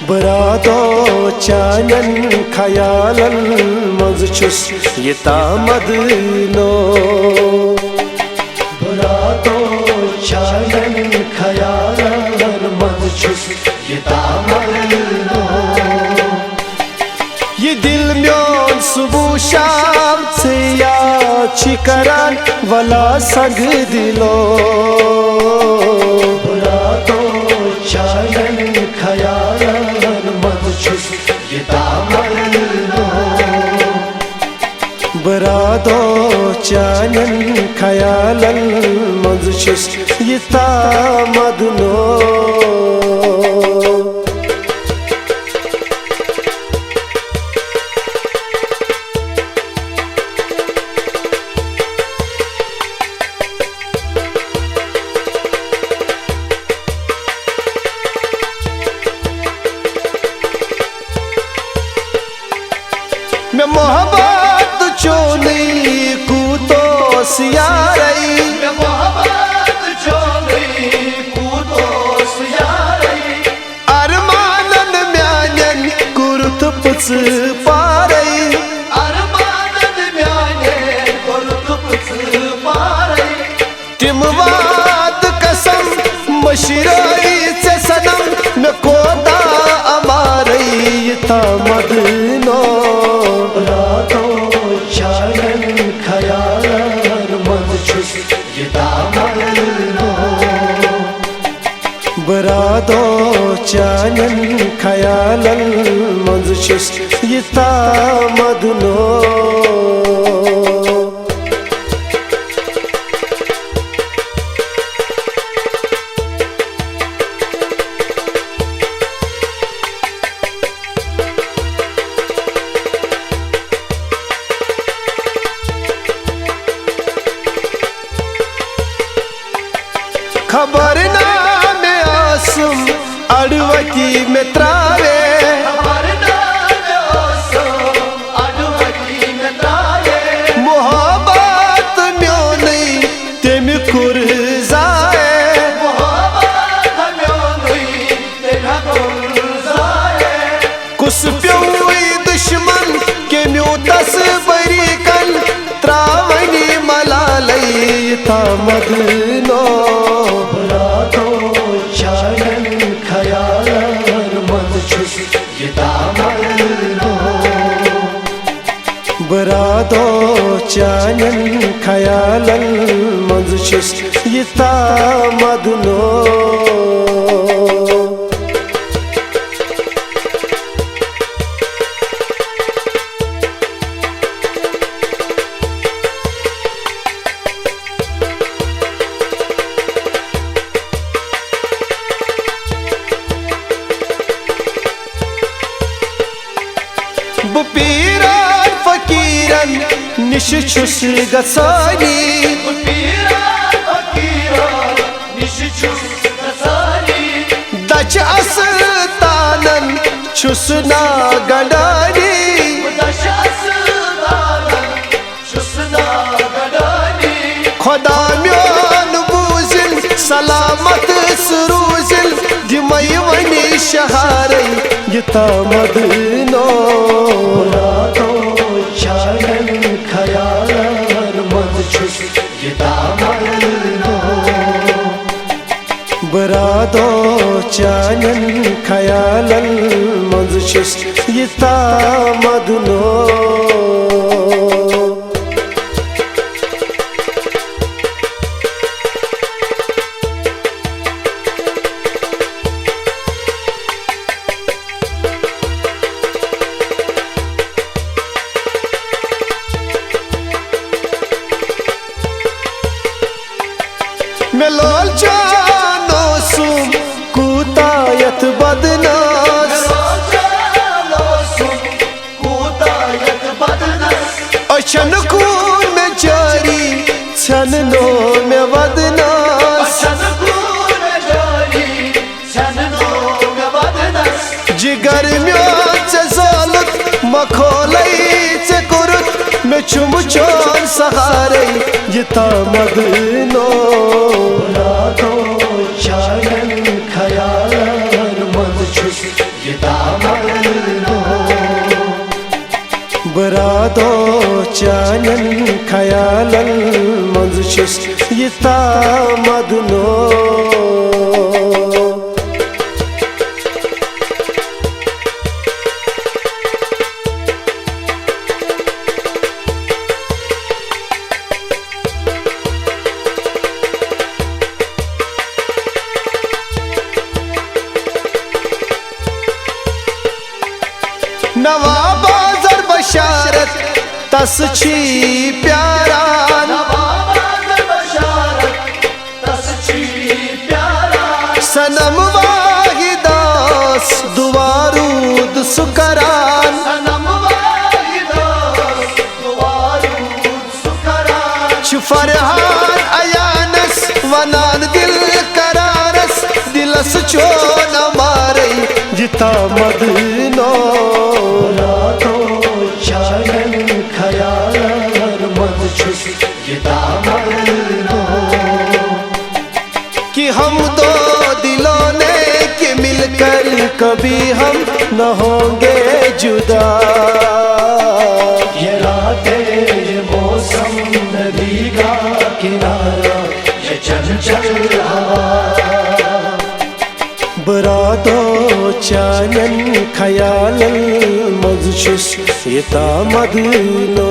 बरादो चानन खयालन मज छुस ये तामदनो बरादो चानन खयालन मज छुस ये तामदनो ये दिल म्योन सुबह शाम से याद छिकरान वला सग दिलो बरादो चानन खयालन मज छुस ये तामदनो बरादो चानन खयालन मज छुस ये तामदनो मैं मोहब्बत चोली कूतो सियारई मैं मोहब्बत चोली कूतो सियारई अरमानन म्यानन कुरुत पुच पारई अरमानन म्यानन कुरुत पुच पारई तिम वाद कसम मशिरई से सनम मैं कोदा अमारई तामदनो बरादो चानन खयालन मज छुस ये तामदनो बरादो चानन खयालन मज छुस ये तामदनो खबर ना में आसम अड़वकी में त्रावे खबर ना में आसम अड़वकी में त्रावे मोहब्बत म्यो नहीं तेम कुर जाए मोहब्बत म्यो नहीं तेम कुर जाए कुछ प्योई दुश्मन के म्यो दस बरी कन त्रावनी मलालई तामदनो बरादो चानन खयालन मज छुस ये तामदनो बरादो चानन खयालन मज छुस ये तामदनो पीरान फकीरन निश छुस गसानी पीरान फकीरन निश छुस गसानी दच अस्तानन छुस ना गडानी दच अस्तानन छुस ना गडानी खुदा म्योन बूजिल सलामत सरूजिल दिमई वनी शहारई ये तामदनो बरादो चानन खयालन मज छुस ये तामदनो बरादो चानन खयालन मज छुस ये तामदनो मैं लोल जानो सुम कुतायत बदनास अशन खून में जारी छननो में बदनास जिगर म्यों चे ज़ालत मखोलई चे कुरुत में चुम चोन सहारे ये तामदनो बरादो चानन खयालन मज छुस ये चानन ख्यालन मंज छुस ये तामदनो नवाबाजर बशारत तस छी प्यारा सनम वाहिदास दुआरूद सुकरान फरहान अयानस वनान दिल करारस दिलस चो न मारे जिता मदनो रातो चानन ख्यालन मंज छुस जिता मदनो कि हम दो दिलों ने कि मिलकर कभी हम न होंगे जुदा ये रातें ये मौसम नदी का किनारा ये चंचल हवा बरातो चानन ख्यालन मंज छुस ये तामदनो